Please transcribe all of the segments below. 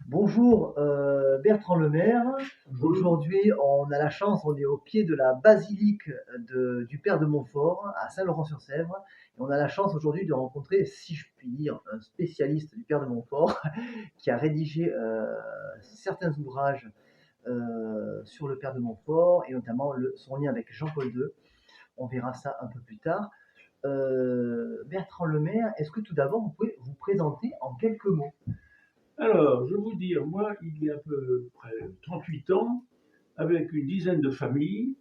Bonjour Bertrand Lemaire. Bonjour. Aujourd'hui, on a la chance, on est au pied de la basilique du Père de Montfort à Saint-Laurent-sur-Sèvre. Et on a la chance aujourd'hui de rencontrer, si je puis dire, un spécialiste du Père de Montfort qui a rédigé certains ouvrages sur le Père de Montfort et notamment son lien avec Jean-Paul II. On verra ça un peu plus tard. Bertrand Lemaire, est-ce que tout d'abord vous pouvez vous présenter en quelques mots? Alors, je vais vous dire, moi, il y a à peu près 38 ans, avec une dizaine de familles,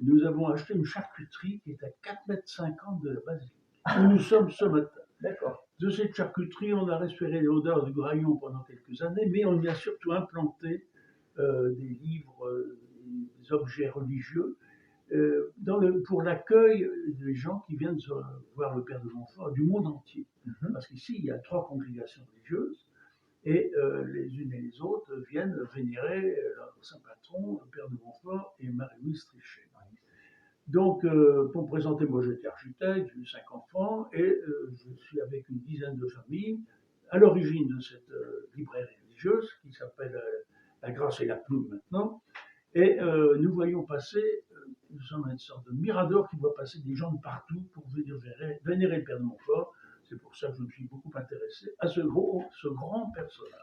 nous avons acheté une charcuterie qui est à 4,50 m de la basilique, où nous sommes ce matin. D'accord. De cette charcuterie, on a respiré l'odeur du graillon pendant quelques années, mais on y a surtout implanté des livres, des objets religieux, pour l'accueil des gens qui viennent voir le Père de Montfort du monde entier. Parce qu'ici, il y a 3 congrégations religieuses, et les unes et les autres viennent vénérer leur saint patron, le Père de Montfort et Marie-Louise Trichet. Donc, pour me présenter, moi j'étais architecte, j'ai eu 5 enfants, et je suis avec une dizaine de familles à l'origine de cette librairie religieuse qui s'appelle La Grâce et la Plume maintenant. Et nous voyons passer, nous sommes une sorte de mirador qui voit passer des gens de partout pour venir vénérer le Père de Montfort. C'est pour ça que je me suis beaucoup intéressé à ce grand personnage.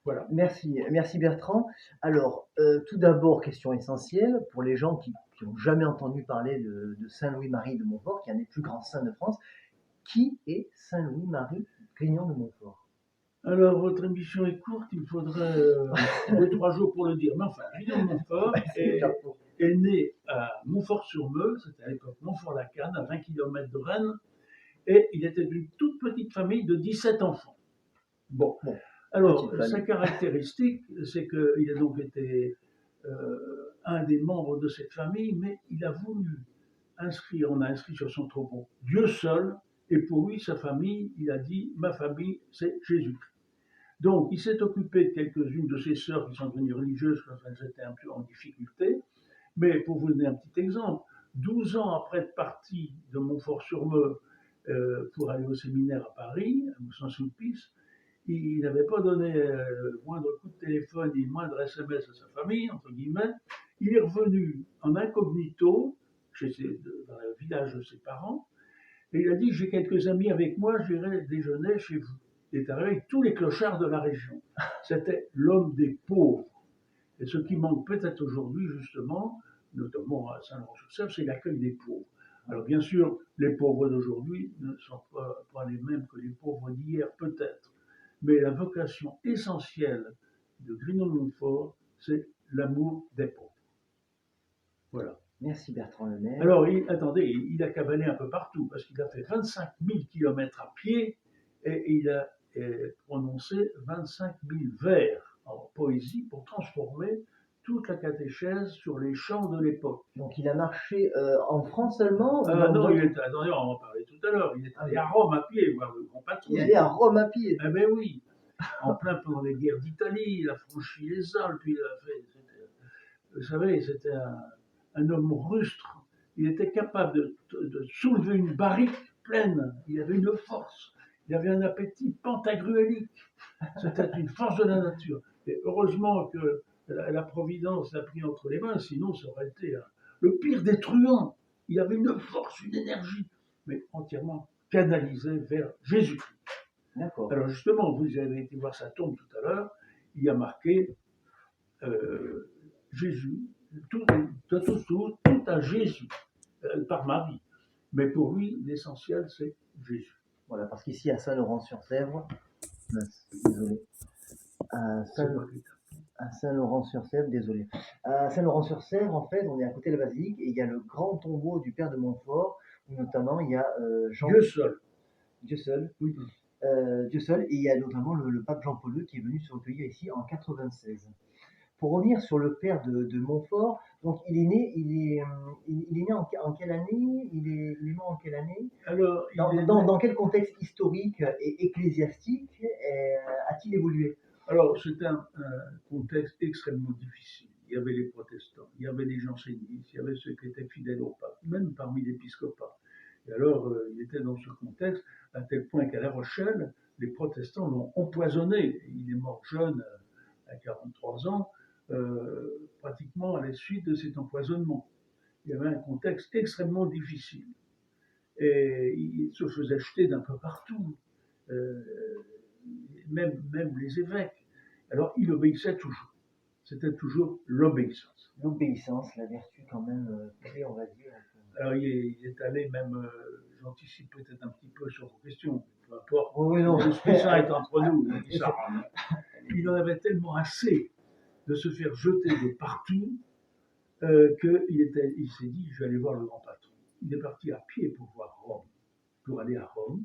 Voilà. Merci Bertrand. Alors, tout d'abord, question essentielle pour les gens qui n'ont jamais entendu parler de Saint Louis-Marie de Montfort, qui est un des plus grands saints de France. Qui est Saint Louis-Marie Grignon de Montfort? Alors, votre émission est courte, il faudrait 2-3 jours pour le dire. Mais enfin, Guillaume de Montfort est né à Montfort-sur-Meuse, c'était à l'époque Montfort-la-Canne, à 20 km de Rennes, et il était d'une toute petite famille de 17 enfants. Bon, alors, sa caractéristique, c'est qu'il a donc été un des membres de cette famille, mais il a voulu on a inscrit sur son tombeau Dieu seul, et pour lui, sa famille, il a dit, ma famille, c'est Jésus-Christ. Donc, il s'est occupé de quelques-unes de ses sœurs qui sont devenues religieuses quand elles étaient un peu en difficulté, mais pour vous donner un petit exemple, 12 ans après être parti de Montfort-sur-Meuse pour aller au séminaire à Paris, à Mousson-Sulpice, il n'avait pas donné le moindre coup de téléphone ni le moindre SMS à sa famille, entre guillemets. Il est revenu en incognito dans le village de ses parents, et il a dit, j'ai quelques amis avec moi, j'irai déjeuner chez vous. Il est arrivé avec tous les clochards de la région. C'était l'homme des pauvres. Et ce qui manque peut-être aujourd'hui, justement, notamment à Saint-Laurent-sur-Sèvre, c'est l'accueil des pauvres. Alors bien sûr, les pauvres d'aujourd'hui ne sont pas les mêmes que les pauvres d'hier, peut-être. Mais la vocation essentielle de Grignon de Montfort, c'est l'amour des pauvres. Voilà. Merci Bertrand Lemaire. Alors, attendez, il a cavané un peu partout, parce qu'il a fait 25 000 km à pied, et il a prononcé 25 000 vers en poésie pour transformer toute la catéchèse sur les chants de l'époque. Donc il a marché en France seulement? Non, attendez, on en parlait tout à l'heure, il est allé à Rome à pied, voir le grand patron. Il est allé à Rome à pied? Eh bien oui, en plein pendant les guerres d'Italie, il a franchi les Alpes, il a fait... Vous savez, c'était un homme rustre. Il était capable de soulever une barrique pleine. Il avait une force. Il avait un appétit pentagruélique. C'était une force de la nature. Et heureusement que la Providence l'a pris entre les mains, sinon ça aurait été le pire des truands. Il avait une force, une énergie, mais entièrement canalisée vers Jésus-Christ. D'accord. Alors justement, vous avez été voir sa tombe tout à l'heure, il y a marqué Jésus, tout à Jésus, par Marie. Mais pour lui, l'essentiel, c'est Jésus. Voilà, parce qu'ici, à Saint-Laurent-sur-Sèvre, désolé, à Saint-Laurent-sur-Sèvre, désolé. À Saint-Laurent-sur-Sèvre, en fait, on est à côté de la basilique et il y a le grand tombeau du Père de Montfort, où notamment il y a Jean. Dieu seul. Dieu seul. Oui. Dieu seul, et il y a notamment le pape Jean-Paul II qui est venu se recueillir ici en 96. Pour revenir sur le Père de Montfort, donc il est né en quelle année? Il est mort en quelle année? Alors, dans quel contexte historique et ecclésiastique a-t-il évolué? Alors, c'était un contexte extrêmement difficile. Il y avait les protestants, il y avait les jansénistes, il y avait ceux qui étaient fidèles au pape, même parmi l'épiscopat. Et alors, il était dans ce contexte, à tel point qu'à La Rochelle, les protestants l'ont empoisonné. Il est mort jeune à 43 ans, pratiquement à la suite de cet empoisonnement. Il y avait un contexte extrêmement difficile. Et il se faisait jeter d'un peu partout, euh, même les évêques. Alors il obéissait toujours. C'était toujours l'obéissance. L'obéissance, la vertu quand même, on va dire. Alors il est allé même, j'anticipe peut-être un petit peu sur vos questions, peu importe. Oui, non. L'Esprit Saint est entre nous, il en avait tellement assez de se faire jeter de partout qu'il s'est dit, je vais aller voir le grand patron. Il est parti à pied pour voir Rome, pour aller à Rome.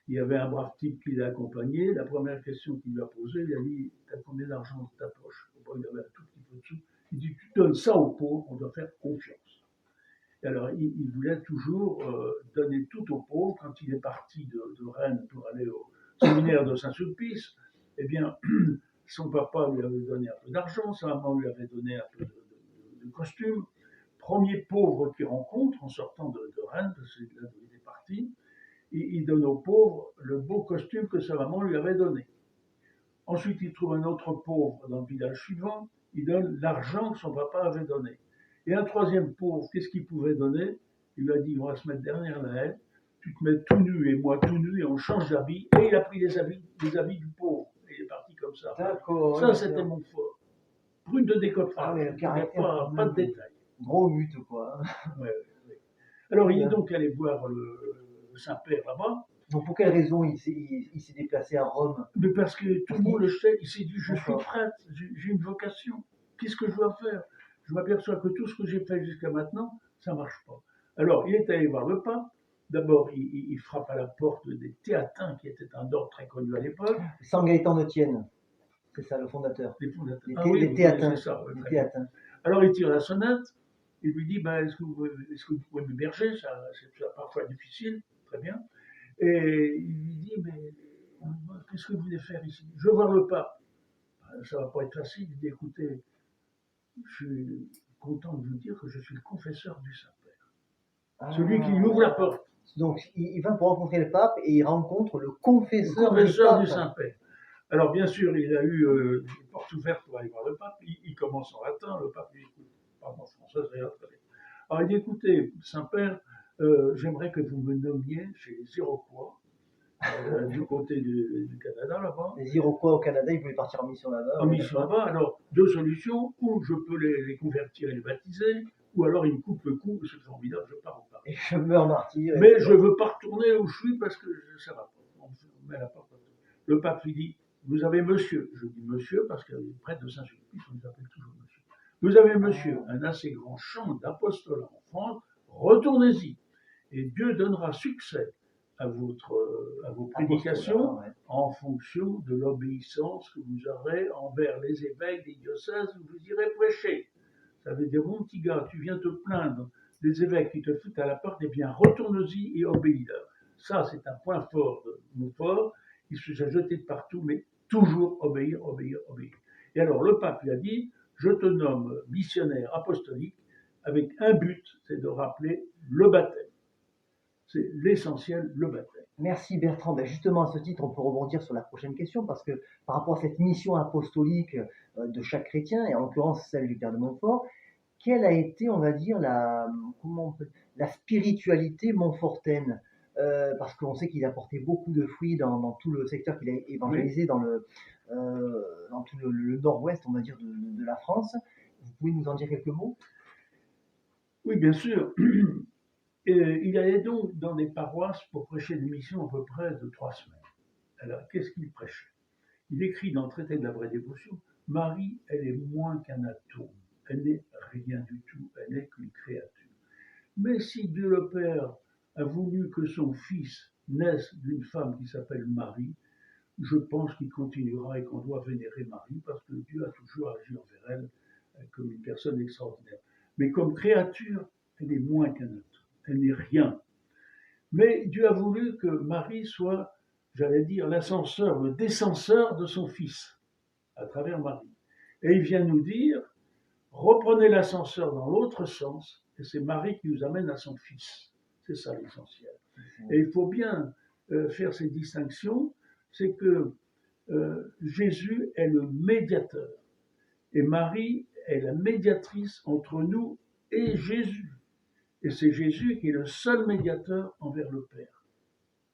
Il y avait un brave type qui l'a accompagné. La première question qu'il lui a posée, il a dit, t'as combien d'argent dans ta poche? Bon, il avait un tout petit peu de sous. Il dit, tu donnes ça aux pauvres, on doit faire confiance. Et alors, il voulait toujours donner tout aux pauvres. Quand il est parti de Rennes pour aller au séminaire de Saint-Sulpice, eh bien, son papa lui avait donné un peu d'argent, sa maman lui avait donné un peu de costume. Premier pauvre qu'il rencontre en sortant de Rennes, parce que là il est parti, il donne aux pauvres le beau costume que sa maman lui avait donné. Ensuite, il trouve un autre pauvre dans le village suivant, il donne l'argent que son papa avait donné. Et un troisième pauvre, qu'est-ce qu'il pouvait donner? Il lui a dit, on va se mettre derrière la haie, tu te mets tout nu et moi tout nu et on change d'habit. Et il a pris les habits du pauvre. Et il est parti comme ça. D'accord. Ça, c'était mon fort. Brut de décoffrage. Ah ouais, pas de détails. Gros but, quoi. Ouais. Alors, il est donc allé voir le Saint-Père là-bas. Donc, pour quelle raison il s'est déplacé à Rome? Mais parce que tout le monde le sait, il s'est dit, je suis prêtre, j'ai une vocation. Qu'est-ce que je dois faire? Je m'aperçois que tout ce que j'ai fait jusqu'à maintenant, ça ne marche pas. Alors, il est allé voir le pape. D'abord, il frappe à la porte des Théatins, qui était un ordre très connu à l'époque. Saint Gaëtan de Thienne, c'est ça, le fondateur. Les Théatins. Les Théatins. Alors, il tire la sonnette. Il lui dit, est-ce que vous pouvez m'héberger? C'est parfois difficile, très bien. Et il lui dit, mais qu'est-ce que vous voulez faire ici? Je veux voir le pape. Ça ne va pas être facile. Il dit, écoutez, je suis content de vous dire que je suis le confesseur du Saint-Père. Celui qui ouvre la porte. Donc, il va pour rencontrer le pape et il rencontre le confesseur du Saint-Père. Alors, bien sûr, il a eu une porte ouverte pour aller voir le pape. Il commence en latin. Le pape lui dit, écoute, pardon, français, c'est très bien. Alors, il dit, écoutez, Saint-Père, j'aimerais que vous me nommiez chez les Iroquois, du côté du Canada, là-bas. Les Iroquois au Canada, ils voulaient partir en mission là-bas. En mission là-bas, alors, deux solutions, ou je peux les convertir et les baptiser, ou alors ils me coupent le cou, c'est formidable, je pars au Paris. Et je meurs martyr. Mais je ne veux pas retourner où je suis parce que ça ne va pas. On met la porte. Le pape lui dit, vous avez monsieur. Je dis monsieur parce que les prêtres de Saint-Sulpice, on les appelle toujours monsieur. Vous avez monsieur, un assez grand champ d'apostolat en France, retournez-y. Et Dieu donnera succès à vos prédications en fonction de l'obéissance que vous aurez envers les évêques des diocèses où vous irez prêcher. Ça veut dire, mon petit gars, tu viens te plaindre des évêques qui te foutent à la porte, eh bien, retourne-y et obéis-leur. Ça, c'est un point fort de mon fort. Il se soit jeté de partout, mais toujours obéir, obéir, obéir. Et alors, le pape lui a dit, je te nomme missionnaire apostolique avec un but, c'est de rappeler le baptême. C'est l'essentiel, le baptême. Merci Bertrand. Ben justement, à ce titre, on peut rebondir sur la prochaine question, parce que par rapport à cette mission apostolique de chaque chrétien, et en l'occurrence celle du Père de Montfort, quelle a été, on va dire, la spiritualité montfortaine? Parce qu'on sait qu'il a porté beaucoup de fruits dans tout le secteur qu'il a évangélisé, dans tout le nord-ouest, on va dire, de la France. Vous pouvez nous en dire quelques mots? Oui, bien sûr. Il allait donc dans des paroisses pour prêcher des missions à peu près de 3 semaines. Alors, qu'est-ce qu'il prêchait? Il écrit dans le traité de la vraie dévotion, Marie, elle est moins qu'un atome. Elle n'est rien du tout, elle n'est qu'une créature. Mais si Dieu le Père a voulu que son fils naisse d'une femme qui s'appelle Marie, je pense qu'il continuera et qu'on doit vénérer Marie parce que Dieu a toujours agi envers elle comme une personne extraordinaire. Mais comme créature, elle est moins qu'un atome. Elle n'est rien. Mais Dieu a voulu que Marie soit, j'allais dire, l'ascenseur, le descenseur de son fils, à travers Marie. Et il vient nous dire, reprenez l'ascenseur dans l'autre sens, et c'est Marie qui nous amène à son fils. C'est ça l'essentiel. Et il faut bien faire ces distinctions, c'est que Jésus est le médiateur Et Marie est la médiatrice entre nous et Jésus. Et c'est Jésus qui est le seul médiateur envers le Père.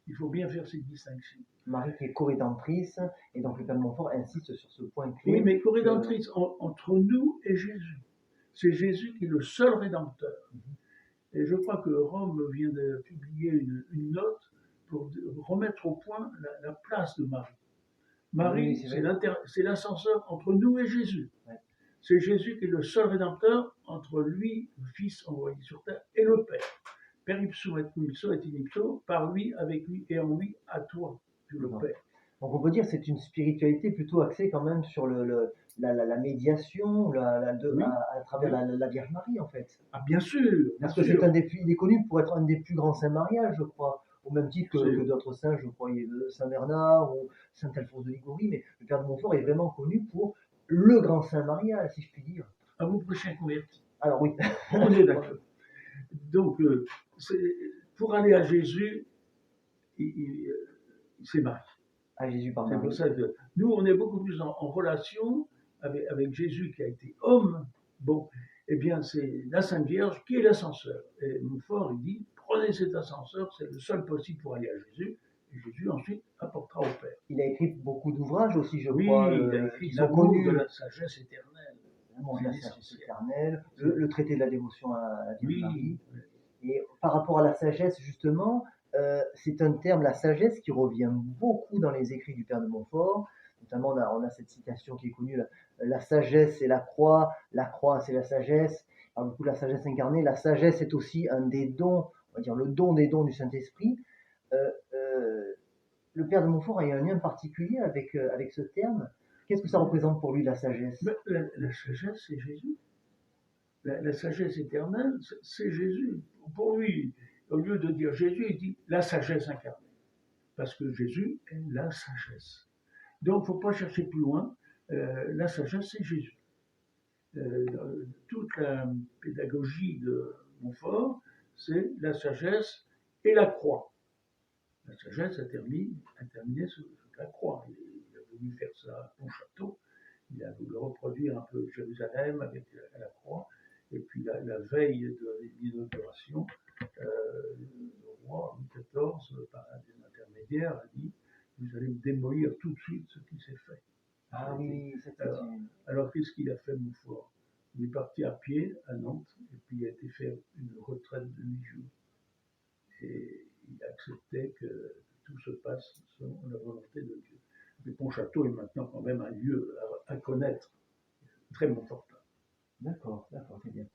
Il faut bien faire cette distinction. Marie qui est co-rédemptrice, et donc le Père de Montfort insiste sur ce point clé. Oui, mais co-rédemptrice entre nous et Jésus. C'est Jésus qui est le seul rédempteur. Et je crois que Rome vient de publier une note pour remettre au point la place de Marie. Marie, c'est l'ascenseur entre nous et Jésus. Ouais. C'est Jésus qui est le seul rédempteur entre lui, le Fils envoyé sur terre, et le Père. Per ipsum et cum ipso et in ipso, par lui, avec lui et en lui, à toi, Dieu le Père. Donc on peut dire que c'est une spiritualité plutôt axée quand même sur la médiation oui. à travers oui. la Vierge Marie en fait. Ah bien sûr. Parce que c'est il est connu pour être un des plus grands saints mariages, je crois. Au même titre que d'autres saints, je crois, Saint Bernard ou Saint Alphonse de Liguori, mais le Père de Montfort est vraiment connu pour le grand saint mariage, si je puis dire. À vous prêchez un converti. Alors oui. On est d'accord. Donc, pour aller à Jésus, il s'est marié. À Jésus par Marie. C'est pour ça que nous, on est beaucoup plus en relation avec Jésus qui a été homme. Bon, eh bien, c'est la Sainte Vierge qui est l'ascenseur. Et Montfort, il dit, prenez cet ascenseur, c'est le seul possible pour aller à Jésus. Et Jésus, ensuite, apportera au Père. Il a écrit beaucoup d'ouvrages aussi, je crois. Oui, il a écrit L'amour de la sagesse éternelle. L'amour de la sagesse éternelle, le traité de la dévotion à la Vierge Marie. Et par rapport à la sagesse, justement, c'est un terme, la sagesse, qui revient beaucoup dans les écrits du Père de Montfort. Notamment, on a cette citation qui est connue, la sagesse c'est la croix c'est la sagesse. Alors, du coup, la sagesse incarnée, la sagesse est aussi un des dons, on va dire le don des dons du Saint-Esprit. Le Père de Montfort a eu un lien particulier avec ce terme. Qu'est-ce que ça représente pour lui, la sagesse? La sagesse, c'est Jésus. La sagesse éternelle, c'est Jésus. Pour lui, au lieu de dire Jésus, il dit la sagesse incarnée. Parce que Jésus est la sagesse. Donc, il ne faut pas chercher plus loin. La sagesse, c'est Jésus. Toute la pédagogie de Montfort, c'est la sagesse et la croix. La sagesse a terminé sur la croix. Il a voulu faire ça à Pontchâteau. Il a voulu reproduire un peu Jérusalem avec la croix. Et puis la veille de l'inauguration, le roi Louis XIV, par des intermédiaires, a dit « Vous allez démolir tout de suite ce qui s'est fait ». Ah oui, alors qu'est-ce qu'il a fait, Montfort? Il est parti à pied à Nantes, et puis il a été faire une retraite de 8 jours. Et il acceptait que tout se passe selon la volonté de Dieu. Mais Pontchâteau est maintenant quand même un lieu à connaître, très Montfortin. D'accord, très bien.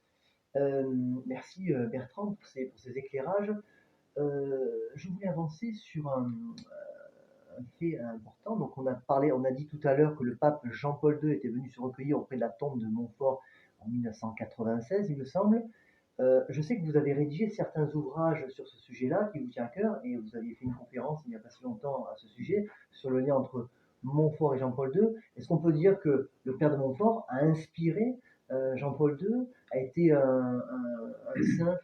Merci Bertrand pour ces éclairages. Je voulais avancer sur un fait important. Donc on a dit tout à l'heure que le pape Jean-Paul II était venu se recueillir auprès de la tombe de Montfort en 1996, il me semble. Je sais que vous avez rédigé certains ouvrages sur ce sujet-là qui vous tient à cœur, et vous aviez fait une conférence il n'y a pas si longtemps à ce sujet sur le lien entre Montfort et Jean-Paul II. Est-ce qu'on peut dire que le père de Montfort a inspiré Jean-Paul II, a été un saint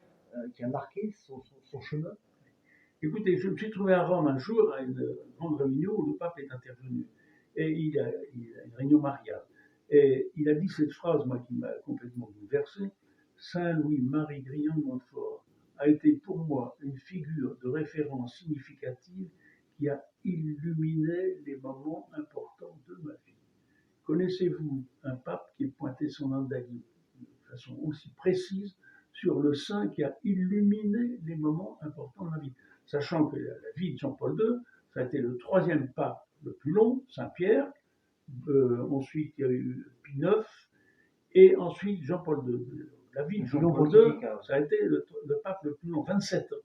qui a marqué son chemin? Écoutez, je me suis trouvé à Rome un jour à une grande réunion où le pape est intervenu. Et il a une réunion mariale. Et il a dit cette phrase, moi, qui m'a complètement bouleversé. Saint Louis-Marie Grillon de Montfort a été pour moi une figure de référence significative qui a illuminé les moments importants de ma vie. Connaissez-vous un pape qui ait pointé son index de façon aussi précise sur le saint qui a illuminé les moments importants de ma vie? Sachant que la vie de Jean-Paul II, ça a été le 3e pape le plus long, Saint-Pierre, ensuite il y a eu Pie IX, et ensuite Jean-Paul II. La vie de Jean-Paul II, ça a été le pape le plus long, 27 ans.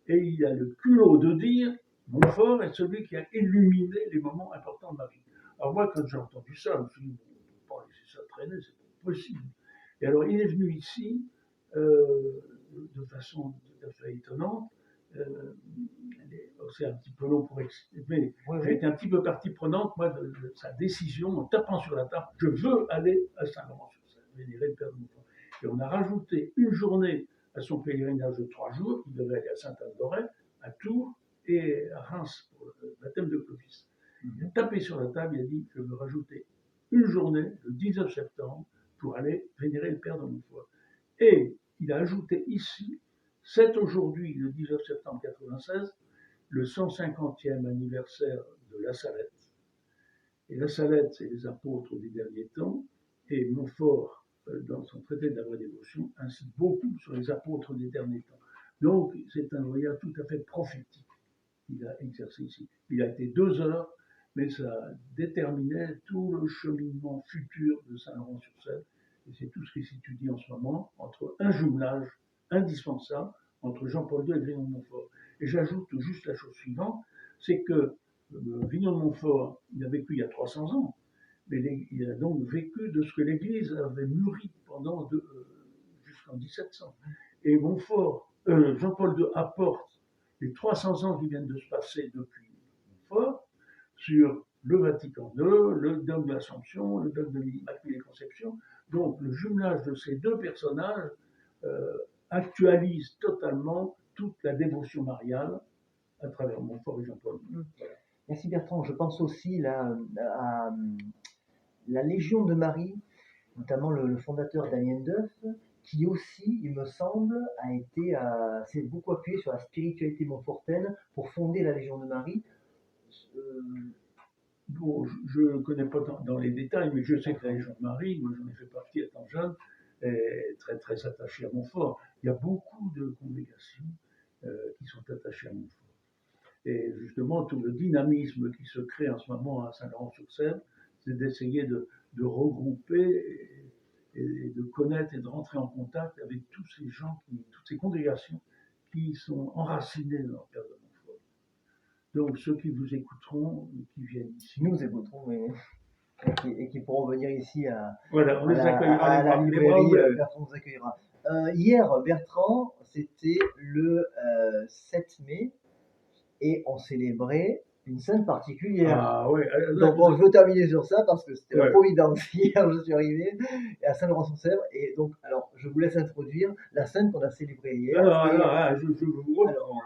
Et il a le culot de dire, Montfort est celui qui a illuminé les moments importants de ma vie. Alors moi, quand j'ai entendu ça, je me suis dit, on ne peut pas laisser ça traîner, c'est pas possible. Et alors il est venu ici, de façon tout à fait étonnante. C'est un petit peu long pour expliquer, mais j'ai été un petit peu partie prenante, moi, de sa décision, en tapant sur la table, je veux aller à Saint-Laurent-sur-Seine, vénérer le Père de Montfort. Et on a rajouté une journée à son pèlerinage de 3 jours, il devait aller à Sainte-Anne-d'Auray, à Tours et à Reims pour le baptême de Clovis. Il a tapé sur la table, il a dit, je veux rajouter une journée, le 19 septembre, pour aller vénérer le père de Montfort. Et il a ajouté ici, c'est aujourd'hui, le 19 septembre 96, le 150e anniversaire de la Salette. Et la Salette, c'est les apôtres des derniers temps, et Montfort, dans son traité de la vraie dévotion, incite beaucoup sur les apôtres des derniers temps. Donc, c'est un voyage tout à fait prophétique qu'il a exercé ici. Il a été 2 heures, mais ça déterminait tout le cheminement futur de Saint-Laurent-sur-Seine. Et c'est tout ce qui s'étudie en ce moment entre un jumelage indispensable entre Jean-Paul II et Grignon de Montfort. Et j'ajoute juste la chose suivante, c'est que Grignon de Montfort, il a vécu il y a 300 ans, mais il a donc vécu de ce que l'Église avait mûri pendant jusqu'en 1700. Et Montfort, Jean-Paul II apporte les 300 ans qui viennent de se passer depuis Montfort sur le Vatican II, le dogme de l'Assomption, le dogme de l'Immaculée Conception. Donc le jumelage de ces deux personnages actualise totalement toute la dévotion mariale à travers Montfort et Jean-Paul II. Voilà. Merci Bertrand. Je pense aussi là, à la Légion de Marie, notamment le fondateur Damien Duff, qui aussi, il me semble, s'est beaucoup appuyé sur la spiritualité montfortaine pour fonder la Légion de Marie. Bon, je ne connais pas dans les détails, mais je sais que la Légion de Marie, moi j'en ai fait partie étant jeune, est très très attachée à Montfort. Il y a beaucoup de congrégations qui sont attachées à Montfort. Et justement, tout le dynamisme qui se crée en ce moment à Saint-Laurent-sur-Seine, c'est d'essayer de regrouper et de connaître et de rentrer en contact avec tous ces gens, toutes ces congrégations qui sont enracinées dans leur père de Montfort. Donc ceux qui vous écouteront, qui viennent ici. Nous écouterons, mais... et qui pourront venir ici voilà, on les accueillera à la librairie. Bertrand nous accueillera. Hier, Bertrand, c'était le 7 mai et on célébrait une sainte particulière. Ah, ouais. Donc je veux terminer sur ça parce que c'était la Providence. Hier, je suis arrivé à Saint-Laurent-sur-Sèvre et donc, alors, je vous laisse introduire la sainte qu'on a célébrée hier. Alors, je vous reprends.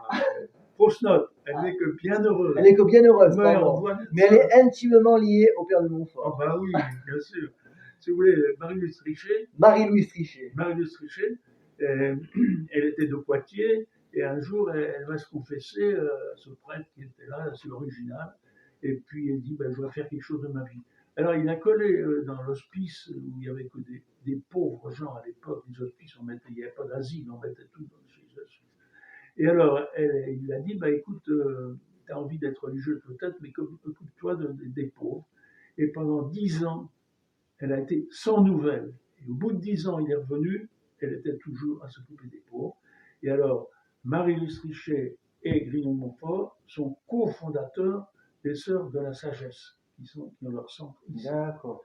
Fausse note, elle n'est que bien heureuse. Elle n'est que bien heureuse, pardon. Mais elle est intimement liée au père de Montfort. Ah bah oui, bien sûr. Si vous voulez, Marie-Louise Trichet. Marie-Louise Trichet. Marie-Louise Trichet, elle était de Poitiers, et un jour, elle va se confesser à ce prêtre qui était là, c'est l'original, et puis elle dit, ben, je vais faire quelque chose de ma vie. Alors il a collé dans l'hospice où il n'y avait que des pauvres gens à l'époque, les hospices, il n'y avait pas d'asile, on mettait tout dans les hospices. Et alors, il a dit, bah, écoute, tu as envie d'être religieux peut-être, mais occupe-toi des pauvres. Et pendant 10 ans, elle a été sans nouvelles. Et au bout de 10 ans, il est revenu, elle était toujours à s'occuper des pauvres. Et alors, Marie-Louise Trichet et Grignon de Montfort sont cofondateurs des Sœurs de la Sagesse, qui ont leur centre ici. D'accord.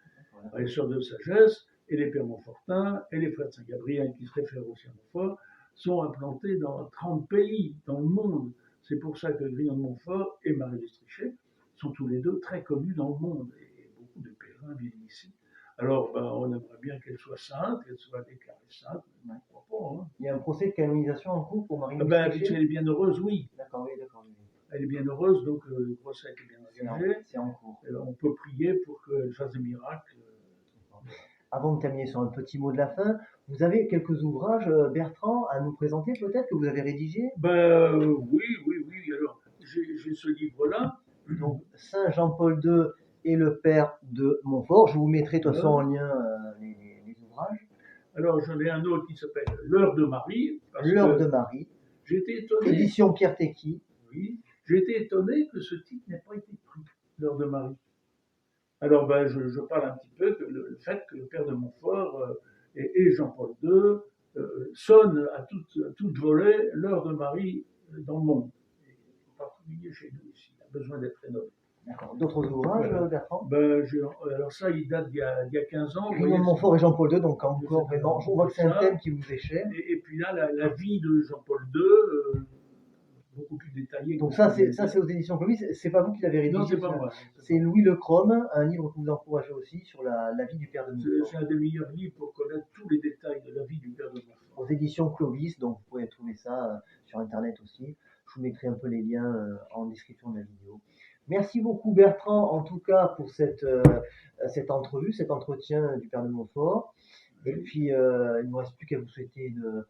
Les Sœurs de la Sagesse et les Pères Montfortins et les Frères de Saint-Gabriel, qui se réfèrent aussi à Montfort, sont implantés dans 30 pays dans le monde. C'est pour ça que Grignon de Montfort et Marie-Louise Trichet sont tous les deux très connus dans le monde. Et beaucoup de pèlerins viennent ici. Alors, on aimerait bien qu'elle soit sainte, qu'elle soit déclarée sainte, mais on ne croit pas. Hein. Il y a un procès de canonisation en cours pour Marie-Louise Trichet. Elle est bien heureuse, oui. D'accord, oui, d'accord. Elle est bien heureuse, donc le procès est bien engagé. C'est en cours. On peut prier pour qu'elle fasse des miracles. Avant de terminer sur un petit mot de la fin, vous avez quelques ouvrages, Bertrand, à nous présenter peut-être, que vous avez rédigés? Oui. Alors, j'ai ce livre-là. Donc, Saint Jean-Paul II et le père de Montfort. Je vous mettrai de toute façon en lien les ouvrages. Alors, j'en ai un autre qui s'appelle L'heure de Marie. L'heure de Marie. J'ai été étonné. Édition Pierre Tecky. Oui. J'ai été étonné que ce titre n'ait pas été pris, L'heure de Marie. Alors, je parle un petit peu que le fait que le père de Montfort et Jean-Paul II sonnent à toute volée l'heure de Marie dans le monde. Et en particulier chez nous ici. Il a besoin d'être rénové. D'accord. D'autres ouvrages, Bertrand? Alors ça, il date d'il y a 15 ans. Grignon de Montfort et Jean-Paul II, donc encore vraiment, je vois que c'est un thème qui vous est cher. Et puis là, la vie de Jean-Paul II, beaucoup plus détaillée. Donc ça, c'est aux éditions Clovis. C'est pas vous qui l'avez rédigé? Non, c'est pas moi. C'est Louis Lecrome, un livre que vous encouragez aussi sur la vie du père de Montfort. C'est un des meilleurs livres pour connaître tous les détails de la vie du père de Montfort. Aux éditions Clovis, donc vous pouvez trouver ça sur Internet aussi. Je vous mettrai un peu les liens en description de la vidéo. Merci beaucoup Bertrand, en tout cas pour cette entrevue, cet entretien du Père de Montfort. Et puis, il ne me reste plus qu'à vous souhaiter une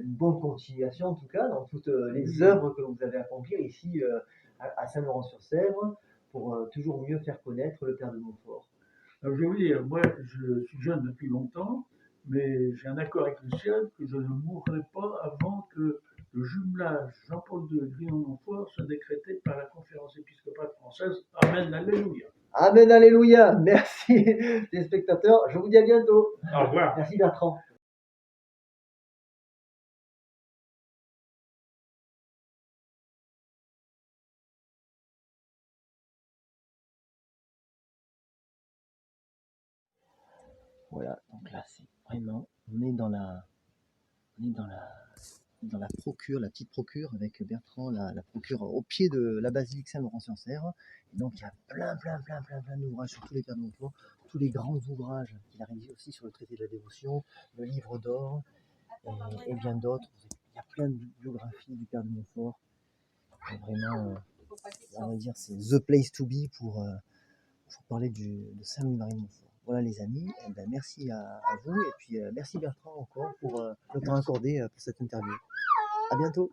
bonne continuation, en tout cas, dans toutes les œuvres que vous avez accomplies ici à Saint-Laurent-sur-Sèvre, pour toujours mieux faire connaître le Père de Montfort. Alors, je vais vous dire, moi, je suis jeune depuis longtemps, mais j'ai un accord avec le ciel que je ne mourrai pas avant que le jumelage Jean-Paul II et Grillon-Montfort soit décrété par la conférence épiscopale française. Amen, alléluia. Amen, alléluia. Merci, les spectateurs. Je vous dis à bientôt. Au revoir. Merci Bertrand. Voilà, donc là, c'est vraiment, on est dans la procure, la petite procure avec Bertrand, la procure au pied de la basilique Saint-Laurent-sur-Sèvre. Et donc, il y a plein d'ouvrages sur tous les pères de Montfort, tous les grands ouvrages qu'il a rédigés aussi sur le traité de la dévotion, le livre d'or et bien d'autres. Il y a plein de biographies du père de Montfort. Et vraiment, on va dire, c'est the place to be pour parler de Saint-Louis-Marie de Montfort. Voilà les amis, eh ben, merci à vous et puis merci Bertrand encore pour le temps accordé pour cette interview. À bientôt.